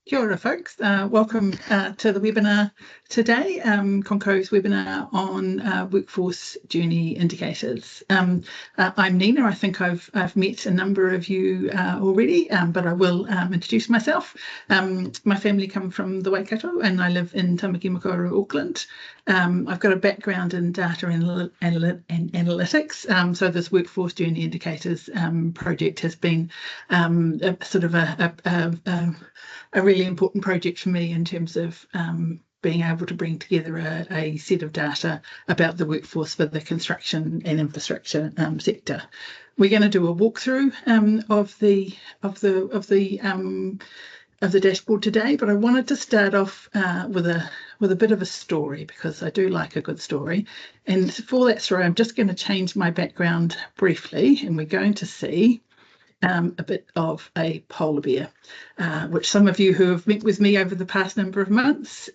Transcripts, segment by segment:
Kia ora, folks. Welcome to the webinar today, Conco's webinar on workforce journey indicators. I'm Nina. I think I've met a number of you already, but I will introduce myself. My family come from the Waikato and I live in Tamaki Makaurau, Auckland. I've got a background in data and analytics, so this workforce journey indicators project has been a really important project for me in terms of being able to bring together a set of data about the workforce for the construction and infrastructure sector. We're going to do a walkthrough of the dashboard today, but I wanted to start off with a bit of a story, because I do like a good story. And for that story, I'm just going to change my background briefly, and we're going to see a bit of a polar bear, which some of you who have met with me over the past number of months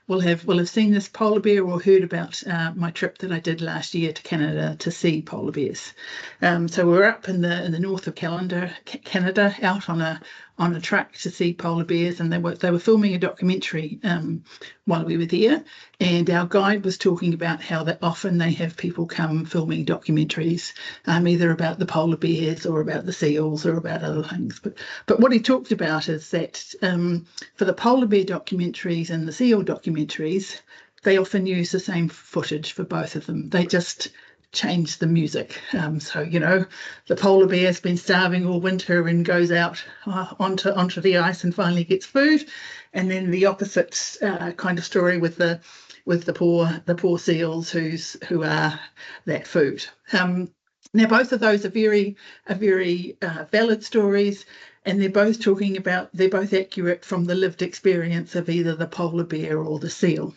will have seen this polar bear or heard about my trip that I did last year to Canada to see polar bears. So we're up in the north of Canada, out on a truck to see polar bears, and they were filming a documentary while we were there, and our guide was talking about how that often they have people come filming documentaries, either about the polar bears or about the seals or about other things. But what he talked about is that for the polar bear documentaries and the seal documentaries, they often use the same footage for both of them. They just change the music. So, you know, the polar bear has been starving all winter and goes out onto the ice and finally gets food, and then the opposite kind of story with the poor seals who are that food. Now, both of those are very valid stories, and they're both accurate from the lived experience of either the polar bear or the seal.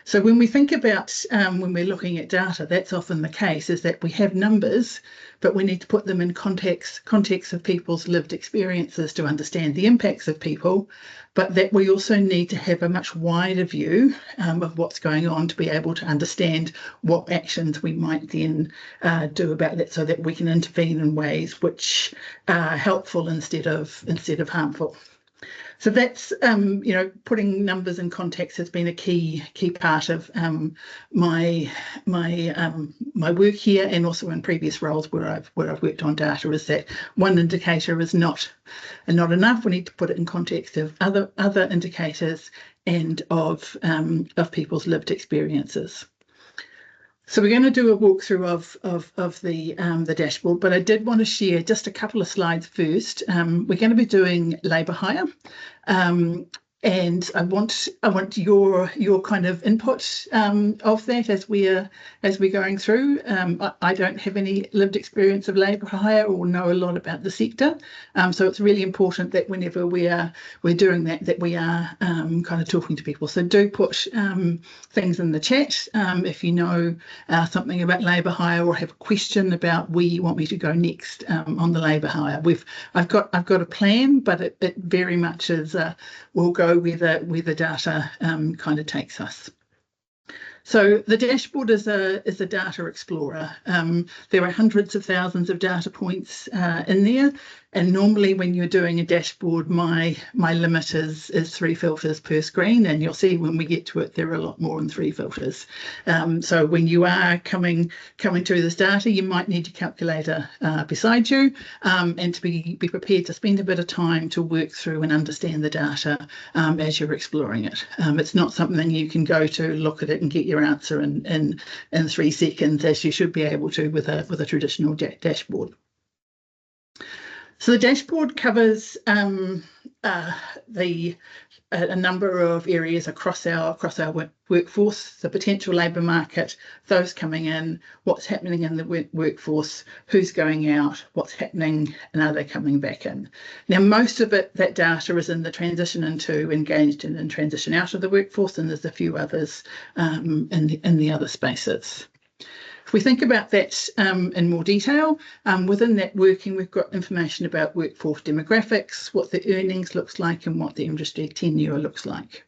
So when we think about when we're looking at data, that's often the case, is that we have numbers, but we need to put them in context of people's lived experiences to understand the impacts of people, but that we also need to have a much wider view of what's going on to be able to understand what actions we might then do about that, so that we can intervene in ways which are helpful instead of harmful. So that's, putting numbers in context has been a key part of my work here, and also in previous roles where I've worked on data, is that one indicator is not enough. We need to put it in context of other indicators and of people's lived experiences. So we're going to do a walkthrough of the dashboard, but I did want to share just a couple of slides first. We're going to be doing labour hire, and I want your kind of input of that as we're going through. I don't have any lived experience of labour hire or know a lot about the sector, so it's really important that whenever we're doing that we are kind of talking to people. So do put things in the chat if you know something about labour hire or have a question about where you want me to go next on the labour hire. I've got a plan, but it very much is we'll go where the data kind of takes us. So the dashboard is a data explorer. There are hundreds of thousands of data points in there, and normally when you're doing a dashboard, my limit is 3 filters per screen, and you'll see when we get to it there are a lot more than 3 filters. So when you are coming through this data, you might need your calculator beside you, and to be prepared to spend a bit of time to work through and understand the data as you're exploring it. It's not something you can go to, look at it and get your answer in 3 seconds, as you should be able to with a traditional dashboard. So the dashboard covers a number of areas across our workforce: the potential labour market, those coming in, what's happening in the workforce, who's going out, what's happening, and are they coming back in. Now, most of that data is in the transition into, engaged in, and transition out of the workforce, and there's a few others in the other spaces. If we think about that in more detail, within that working, we've got information about workforce demographics, what the earnings looks like, and what the industry tenure looks like.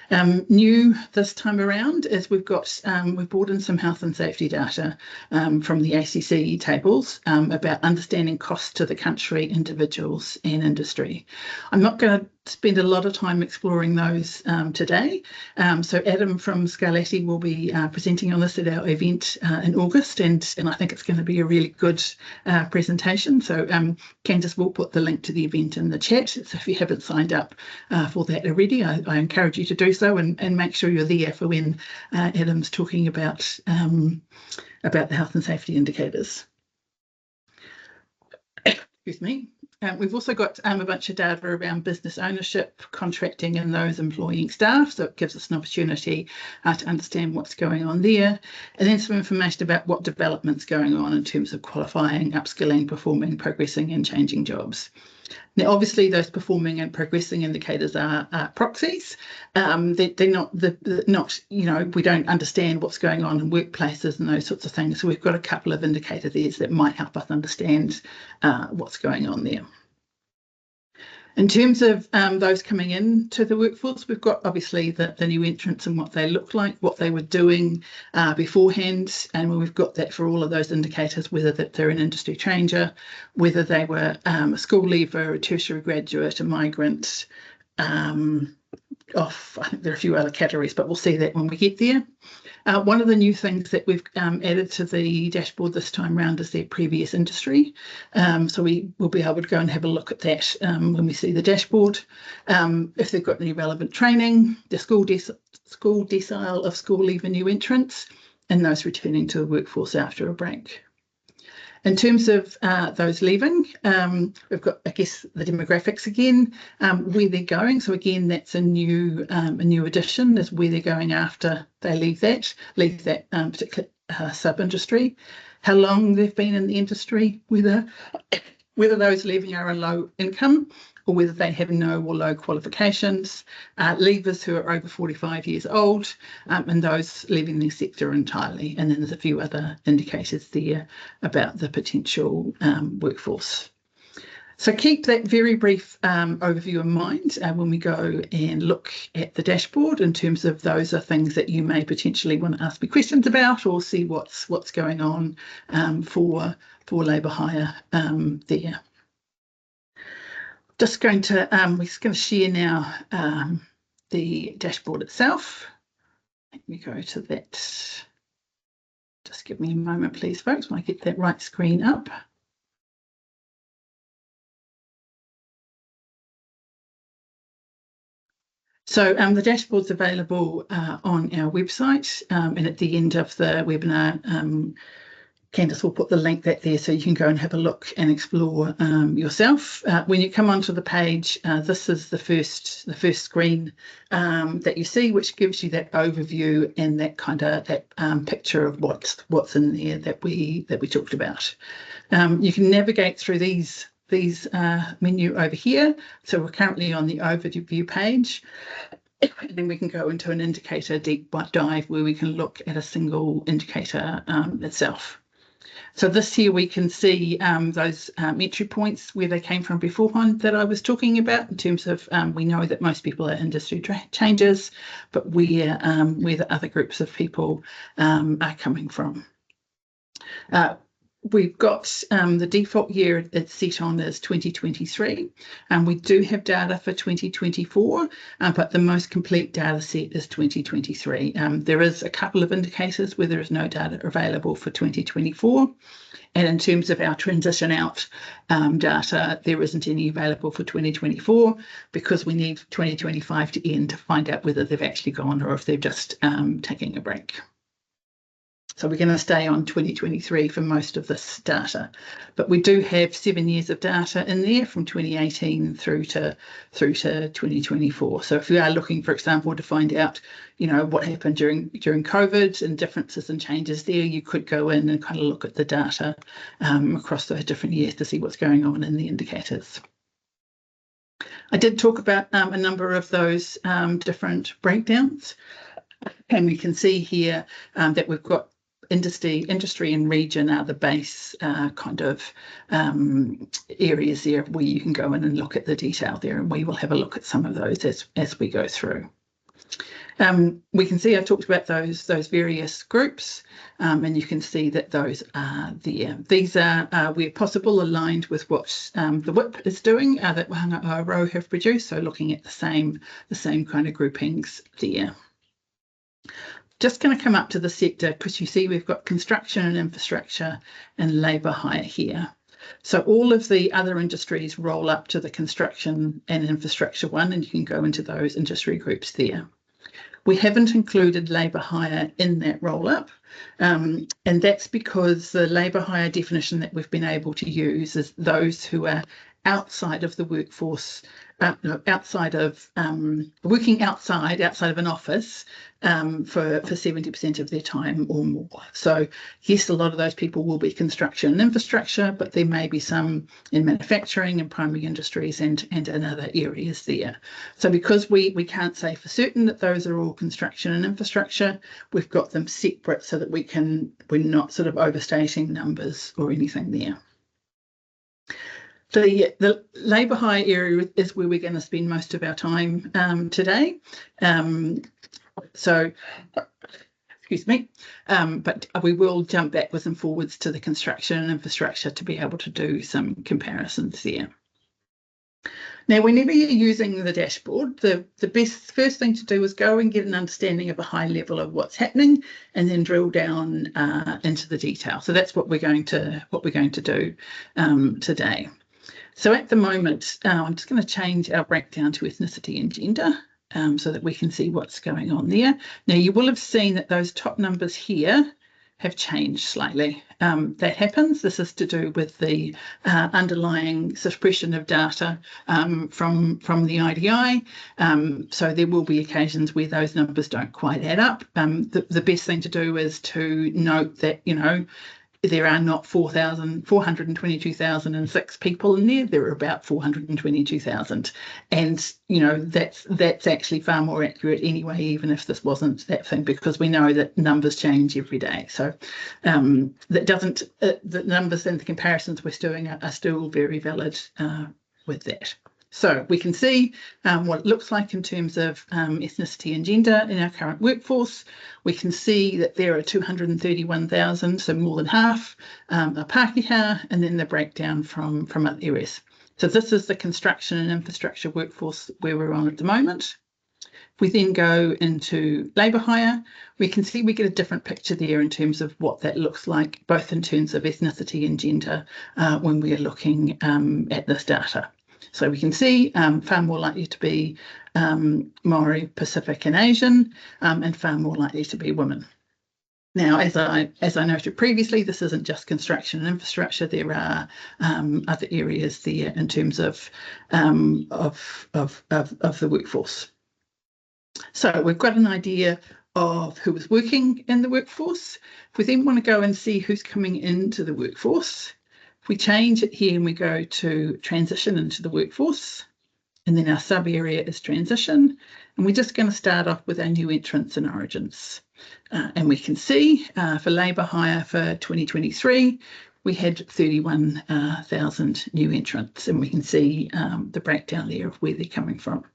New this time around is we've brought in some health and safety data from the ACC tables about understanding costs to the country, individuals and industry. I'm not going to spend a lot of time exploring those today. So Adam from Scarlatti will be presenting on this at our event in August, and I think it's going to be a really good presentation. So Candice will put the link to the event in the chat. So if you haven't signed up for that already, I encourage you to do so, and make sure you're there for when Adam's talking about the health and safety indicators. Excuse me. We've also got a bunch of data around business ownership, contracting, and those employing staff. So it gives us an opportunity to understand what's going on there. And then some information about what development's going on in terms of qualifying, upskilling, performing, progressing, and changing jobs. Now, obviously, those performing and progressing indicators are proxies. They're not, we don't understand what's going on in workplaces and those sorts of things. So we've got a couple of indicators there that might help us understand what's going on there. In terms of those coming into the workforce, we've got obviously the new entrants and what they look like, what they were doing beforehand, and we've got that for all of those indicators, whether that they're an industry changer, whether they were a school leaver, a tertiary graduate, a migrant. I think there are a few other categories, but we'll see that when we get there. One of the new things that we've added to the dashboard this time round is their previous industry. So we will be able to go and have a look at that when we see the dashboard. If they've got any relevant training, the school decile of school leaver new entrants, and those returning to the workforce after a break. In terms of those leaving, we've got, I guess, the demographics again, where they're going. So again, that's a new addition, is where they're going after they leave that particular sub-industry, how long they've been in the industry, whether those leaving are a low income or whether they have no or low qualifications, leavers who are over 45 years old, and those leaving the sector entirely. And then there's a few other indicators there about the potential workforce. So keep that very brief overview in mind when we go and look at the dashboard, in terms of those are things that you may potentially want to ask me questions about, or see what's going on for labour hire there. We're just going to share now the dashboard itself. Let me go to that. Just give me a moment, please, folks, when I get that right screen up. So the dashboard's available on our website, and at the end of the webinar, Candice will put the link there so you can go and have a look and explore yourself. When you come onto the page, this is the first screen that you see, which gives you that overview and that kind of picture of what's in there that we talked about. You can navigate through these menu over here. So we're currently on the overview page. And then we can go into an indicator deep dive where we can look at a single indicator itself. So this here we can see those entry points where they came from beforehand that I was talking about, in terms of we know that most people are industry changers, but where the other groups of people are coming from. We've got the default year it's set on is 2023, and we do have data for 2024, but the most complete data set is 2023. There is a couple of indicators where there is no data available for 2024, and in terms of our transition out data, there isn't any available for 2024 because we need 2025 to end to find out whether they've actually gone or if they're just taking a break. So we're going to stay on 2023 for most of this data, but we do have 7 years of data in there from 2018 through to 2024. So if you are looking, for example, to find out, what happened during COVID and differences and changes there, you could go in and kind of look at the data across those different years to see what's going on in the indicators. I did talk about a number of those different breakdowns, and we can see here that we've got industry and region are the base kind of areas there where you can go in and look at the detail there, and we will have a look at some of those as we go through. We can see I talked about those various groups, and you can see that those are there. These are, where possible, aligned with what the WIP is doing, that Wahanga Row have produced, so looking at the same kind of groupings there. Just going to come up to the sector, because you see we've got construction and infrastructure and labour hire here. So all of the other industries roll up to the construction and infrastructure one, and you can go into those industry groups there. We haven't included labour hire in that roll-up, and that's because the labour hire definition that we've been able to use is those who are outside of the workforce, outside of working outside of an office for 70% of their time or more. So yes, a lot of those people will be construction and infrastructure, but there may be some in manufacturing and primary industries and in other areas there. So because we can't say for certain that those are all construction and infrastructure, we've got them separate so that we're not sort of overstating numbers or anything there. The labour hire area is where we're going to spend most of our time today. So, excuse me, but we will jump backwards and forwards to the construction and infrastructure to be able to do some comparisons there. Now, whenever you're using the dashboard, the first thing to do is go and get an understanding of a high level of what's happening, and then drill down into the detail. So that's what we're going to do today. So at the moment, I'm just going to change our breakdown to ethnicity and gender so that we can see what's going on there. Now, you will have seen that those top numbers here have changed slightly. That happens. This is to do with the underlying suppression of data from the IDI. So there will be occasions where those numbers don't quite add up. The best thing to do is to note that, there are not 422,006 people in there. There are about 422,000, and that's actually far more accurate anyway, even if this wasn't that thing, because we know that numbers change every day. So that doesn't the numbers and the comparisons we're doing are still very valid with that. So we can see what it looks like in terms of ethnicity and gender in our current workforce. We can see that there are 231,000, so more than half, are Pākehā, and then the breakdown from other areas. So this is the construction and infrastructure workforce where we're on at the moment. If we then go into labour hire, we can see we get a different picture there in terms of what that looks like, both in terms of ethnicity and gender when we are looking at this data. So we can see far more likely to be Māori, Pacific and Asian, and far more likely to be women. Now, as I noted previously, this isn't just construction and infrastructure. There are other areas there in terms of the workforce. So we've got an idea of who is working in the workforce. If we then want to go and see who's coming into the workforce, if we change it here and we go to transition into the workforce, and then our sub area is transition, and we're just going to start off with our new entrants and origins. And we can see for labour hire for 2023, we had 31,000 new entrants, and we can see the breakdown there of where they're coming from.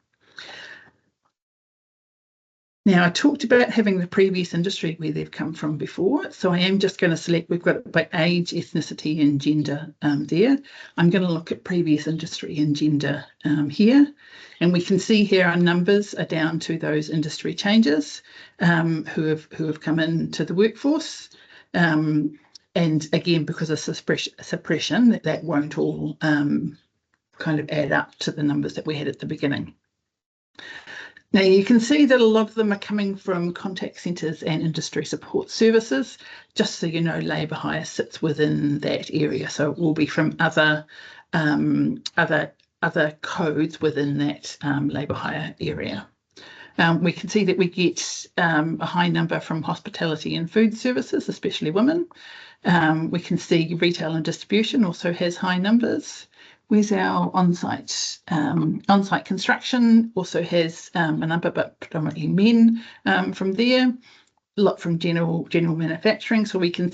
Now, I talked about having the previous industry where they've come from before, so I am just going to select, we've got it by age, ethnicity and gender there. I'm going to look at previous industry and gender here, and we can see here our numbers are down to those industry changes who have come into the workforce. And again, because of suppression, that won't all kind of add up to the numbers that we had at the beginning. Now, you can see that a lot of them are coming from contact centres and industry support services, just so you know, labour hire sits within that area. So it will be from other codes within that labour hire area. We can see that we get a high number from hospitality and food services, especially women. We can see retail and distribution also has high numbers. Where's our on-site? On-site construction also has a number, but predominantly men from there. lot from general manufacturing, so we can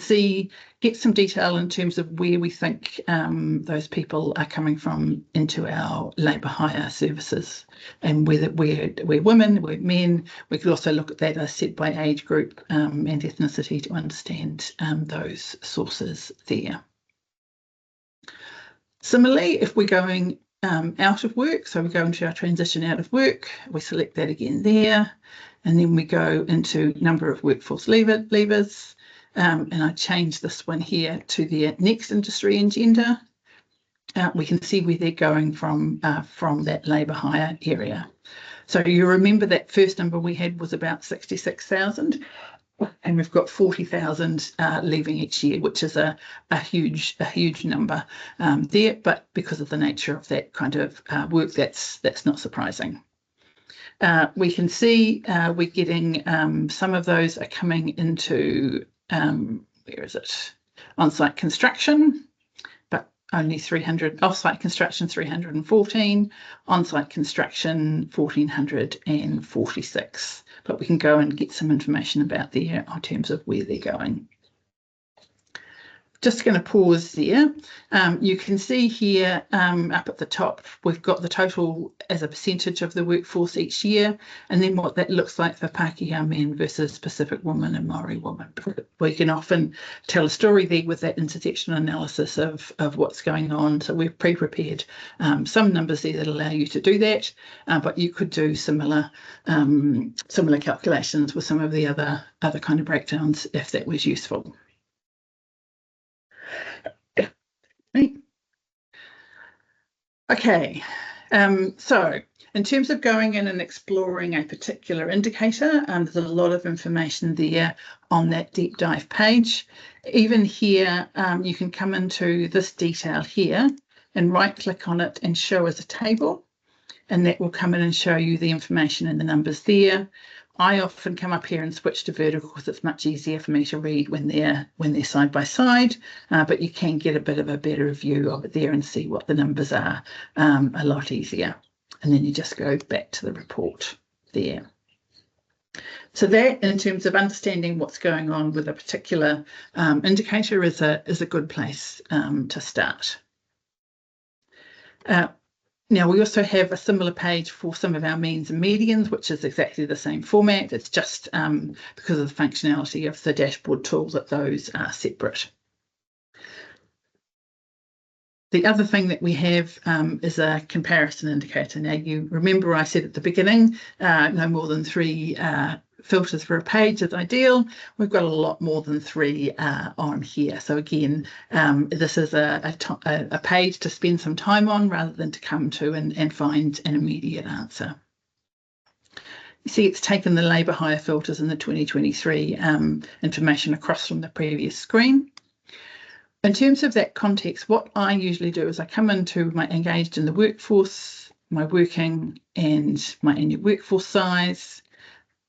get some detail in terms of where we think those people are coming from into our labour hire services, and whether we're women, we're men. We could also look at that as set by age group and ethnicity to understand those sources there. Similarly, if we're going out of work, so we go into our transition out of work, we select that again there, and then we go into number of workforce leavers, and I change this one here to the next industry and gender. We can see where they're going from that labour hire area. So you remember that first number we had was about 66,000. And we've got 40,000 leaving each year, which is a huge number there. But because of the nature of that kind of work, that's not surprising. We can see we're getting some of those are coming into where is it? On-site construction, but only 300. Off-site construction 314, on-site construction 1,446. But we can go and get some information about there in terms of where they're going. Just going to pause there. You can see here up at the top, we've got the total as a percentage of the workforce each year, and then what that looks like for Pākehā men versus Pacific women and Māori women. We can often tell a story there with that intersection analysis of what's going on. So we've pre-prepared some numbers there that allow you to do that, but you could do similar calculations with some of the other kind of breakdowns if that was useful. Okay, so in terms of going in and exploring a particular indicator, there's a lot of information there on that deep dive page. Even here, you can come into this detail here and right click on it and show as a table, and that will come in and show you the information and the numbers there. I often come up here and switch to vertical because it's much easier for me to read when they're side by side, but you can get a bit of a better view of it there and see what the numbers are a lot easier. And then you just go back to the report there. So that, in terms of understanding what's going on with a particular indicator, is a good place to start. Now, we also have a similar page for some of our means and medians, which is exactly the same format. It's just because of the functionality of the dashboard tool that those are separate. The other thing that we have is a comparison indicator. Now, you remember I said at the beginning, no more than 3 filters for a page is ideal. We've got a lot more than 3 on here. So again, this is a page to spend some time on rather than to come to and find an immediate answer. You see it's taken the labour hire filters in the 2023 information across from the previous screen. In terms of that context, what I usually do is I come into my engaged in the workforce, my working and my annual workforce size.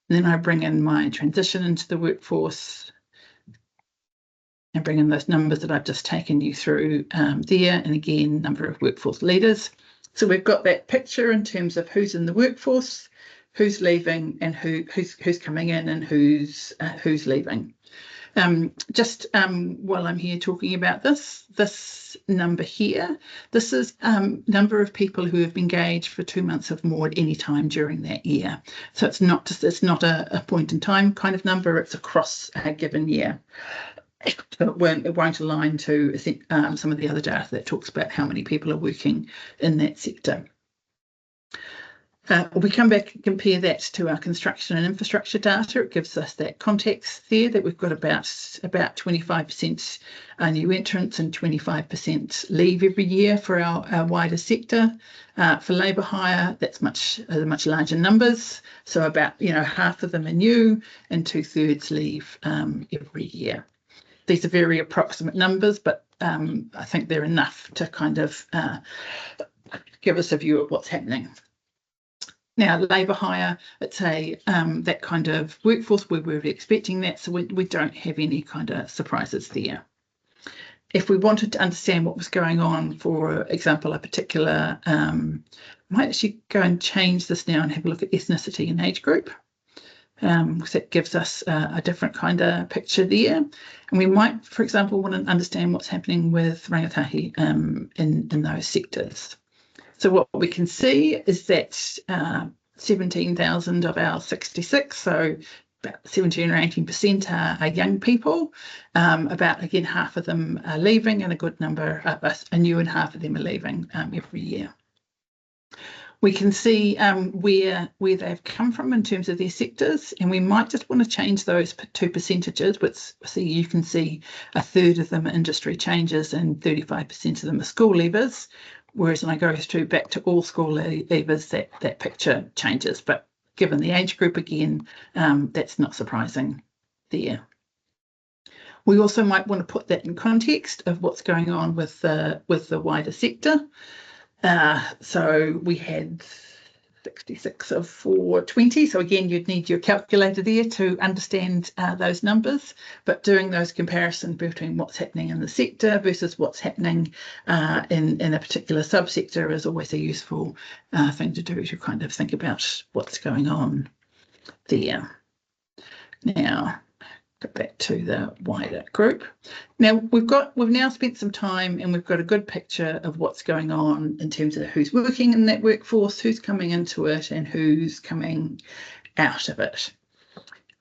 And then I bring in my transition into the workforce and bring in those numbers that I've just taken you through there. And again, number of workforce leaders. So we've got that picture in terms of who's in the workforce, who's leaving, and who's coming in and who's leaving. Just while I'm here talking about this number here, this is number of people who have engaged for 2 months or more at any time during that year. So it's not a point in time kind of number, it's across a given year. So it won't align to some of the other data that talks about how many people are working in that sector. We come back and compare that to our construction and infrastructure data. It gives us that context there that we've got about 25% new entrants and 25% leave every year for our wider sector. For labour hire, that's much larger numbers. So about half of them are new and 2/3 leave every year. These are very approximate numbers, but I think they're enough to kind of give us a view of what's happening. Now, labour hire, it's that kind of workforce where we're expecting that, so we don't have any kind of surprises there. If we wanted to understand what was going on, for example, a particular, I might actually go and change this now and have a look at ethnicity and age group. because it gives us a different kind of picture there. And we might, for example, want to understand what's happening with rangatahi in those sectors. So what we can see is that 17,000 of our 66, so about 17 or 18% are young people. About, again, half of them are leaving, and a good number are new, and half of them are leaving every year. We can see where they've come from in terms of their sectors, and we might just want to change those two percentages, which you can see a third of them are industry changes and 35% of them are school leavers. Whereas when I go back to all school leavers, that picture changes. But given the age group, again, that's not surprising there. We also might want to put that in context of what's going on with the wider sector. So we had 66 of 420. So again, you'd need your calculator there to understand those numbers, but doing those comparisons between what's happening in the sector versus what's happening in a particular subsector is always a useful thing to do, to kind of think about what's going on there. Now, go back to the wider group. Now we've now spent some time, and we've got a good picture of what's going on in terms of who's working in that workforce, who's coming into it, and who's coming out of it.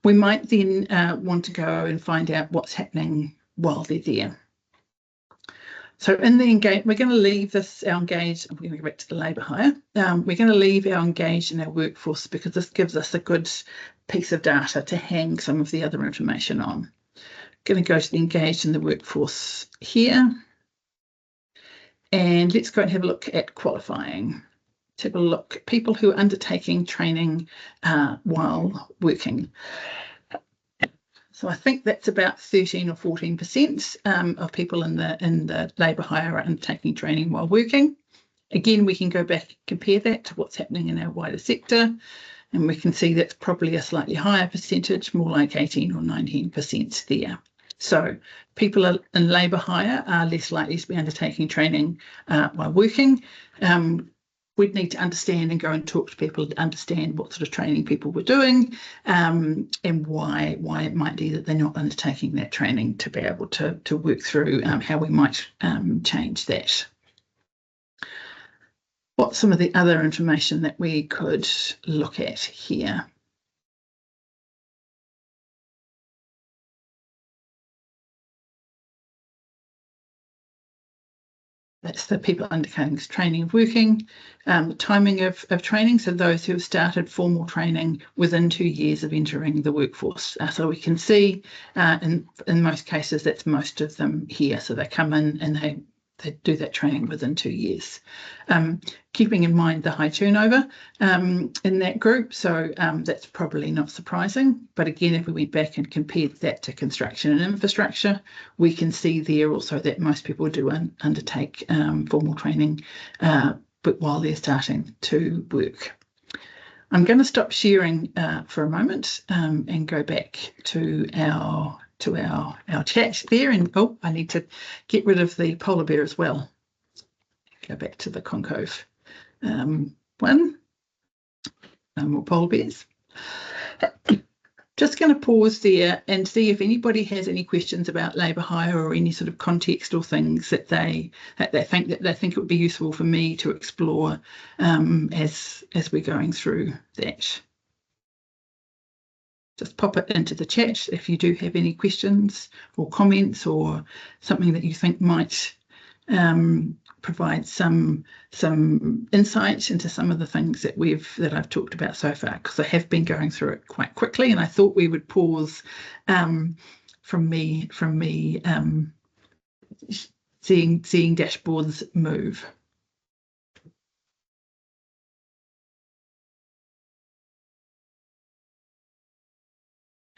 We might then want to go and find out what's happening while they're there. So in the engage, we're going to leave this, our engaged, I'm going to go back to the labour hire. We're going to leave our engaged in our workforce because this gives us a good piece of data to hang some of the other information on. I'm going to go to the engaged in the workforce here. And let's go and have a look at qualifying. Let's have a look at people who are undertaking training while working. So I think that's about 13 or 14% of people in the labour hire are undertaking training while working. Again, we can go back and compare that to what's happening in our wider sector, and we can see that's probably a slightly higher percentage, more like 18 or 19% there. So people in labour hire are less likely to be undertaking training while working. We'd need to understand and go and talk to people to understand what sort of training people were doing and why it might be that they're not undertaking that training, to be able to work through how we might change that. What's some of the other information that we could look at here? That's the people undertaking training of working, timing of training, so those who have started formal training within 2 years of entering the workforce. So we can see in most cases that's most of them here. So they come in and they do that training within 2 years. Keeping in mind the high turnover in that group, so that's probably not surprising. But again, if we went back and compared that to construction and infrastructure, we can see there also that most people do undertake formal training but while they're starting to work. I'm going to stop sharing for a moment and go back to our chat there. And I need to get rid of the polar bear as well. Go back to the Concove one. No more polar bears. Just going to pause there and see if anybody has any questions about labour hire or any sort of context or things that they think it would be useful for me to explore as we're going through that. Just pop it into the chat if you do have any questions or comments or something that you think might provide some insight into some of the things that I've talked about so far, because I have been going through it quite quickly, and I thought we would pause from me seeing dashboards move.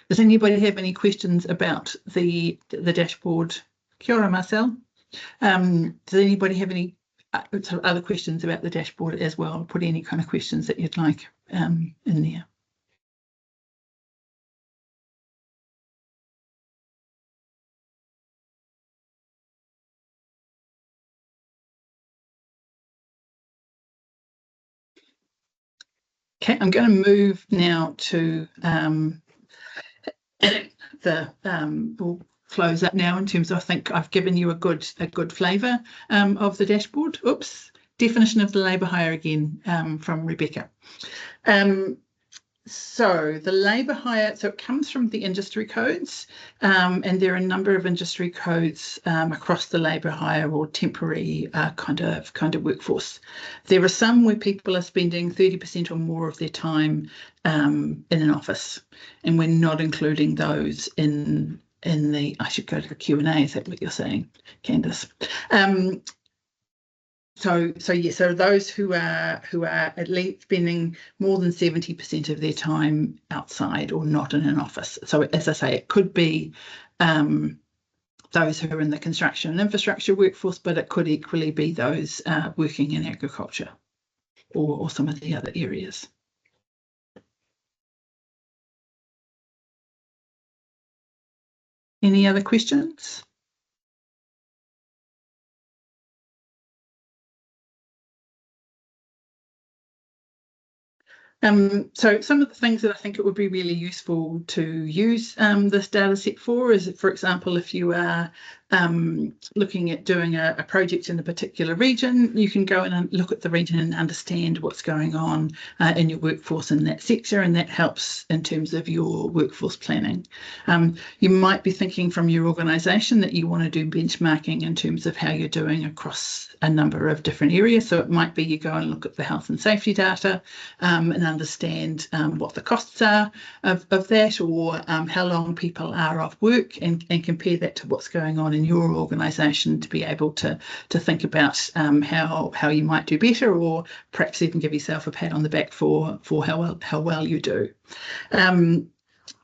Does anybody have any questions about the dashboard? Kia ora, Marcel. Does anybody have any sort of other questions about the dashboard as well? Put any kind of questions that you'd like in there. Okay, I'm going to move now to we'll close up now in terms of, I think I've given you a good flavour of the dashboard. Oops, definition of the labour hire again from Rebecca. So the labour hire, so it comes from the industry codes, and there are a number of industry codes across the labour hire or temporary kind of workforce. There are some where people are spending 30% or more of their time in an office, and we're not including those in the. I should go to the Q&A. Is that what you're saying, Candice? So those who are at least spending more than 70% of their time outside or not in an office. So as I say, it could be those who are in the construction and infrastructure workforce, but it could equally be those working in agriculture or some of the other areas. Any other questions? So some of the things that I think it would be really useful to use this data set for is, for example, if you are looking at doing a project in a particular region, you can go in and look at the region and understand what's going on in your workforce in that sector, and that helps in terms of your workforce planning. You might be thinking from your organisation that you want to do benchmarking in terms of how you're doing across a number of different areas. So it might be you go and look at the health and safety data and understand what the costs are of that, or how long people are off work, and compare that to what's going on in your organisation to be able to think about how you might do better, or perhaps even give yourself a pat on the back for how well you do.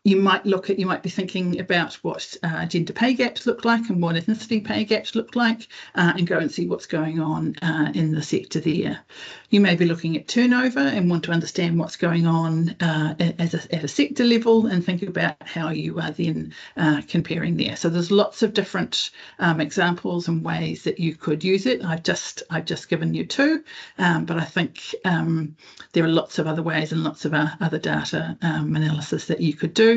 You might be thinking about what gender pay gaps look like and what ethnicity pay gaps look like, and go and see what's going on in the sector there. You may be looking at turnover and want to understand what's going on at a sector level, and think about how you are then comparing there. So there's lots of different examples and ways that you could use it. I've just given you two, but I think there are lots of other ways and lots of other data analysis that you could do.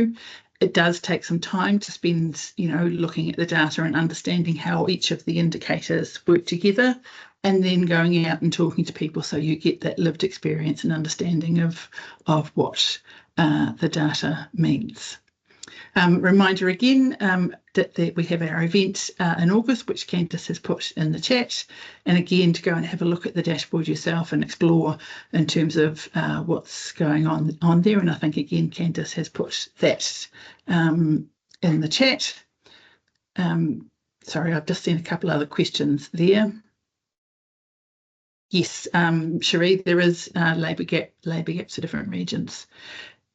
It does take some time to spend, looking at the data and understanding how each of the indicators work together, and then going out and talking to people so you get that lived experience and understanding of what the data means. Reminder again that we have our event in August, which Candice has put in the chat, and again to go and have a look at the dashboard yourself and explore in terms of what's going on there. And I think again Candice has put that in the chat. Sorry, I've just seen a couple other questions there. Yes, Cherie, there is labour gaps for different regions.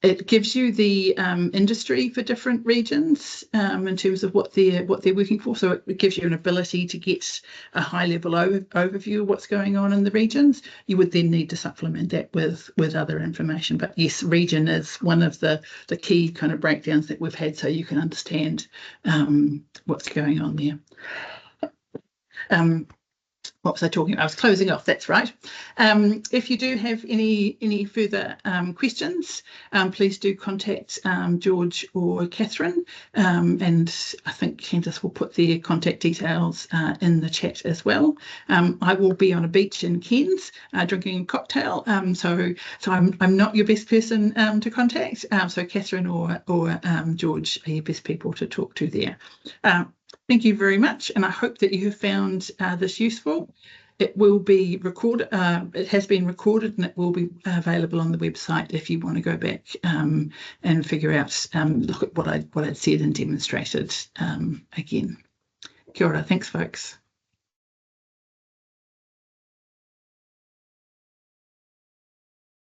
It gives you the industry for different regions in terms of what they're working for. So it gives you an ability to get a high level overview of what's going on in the regions. You would then need to supplement that with other information. But yes, region is one of the key kind of breakdowns that we've had, so you can understand what's going on there. What was I talking about? I was closing off, that's right. If you do have any further questions, please do contact George or Catherine, and I think Candice will put their contact details in the chat as well. I will be on a beach in Cairns drinking a cocktail, so I'm not your best person to contact, so Catherine or George are your best people to talk to there. Thank you very much, and I hope that you have found this useful. It will be recorded, it has been recorded, and it will be available on the website if you want to go back and figure out, look at what I'd said and demonstrated again. Kia ora, thanks folks.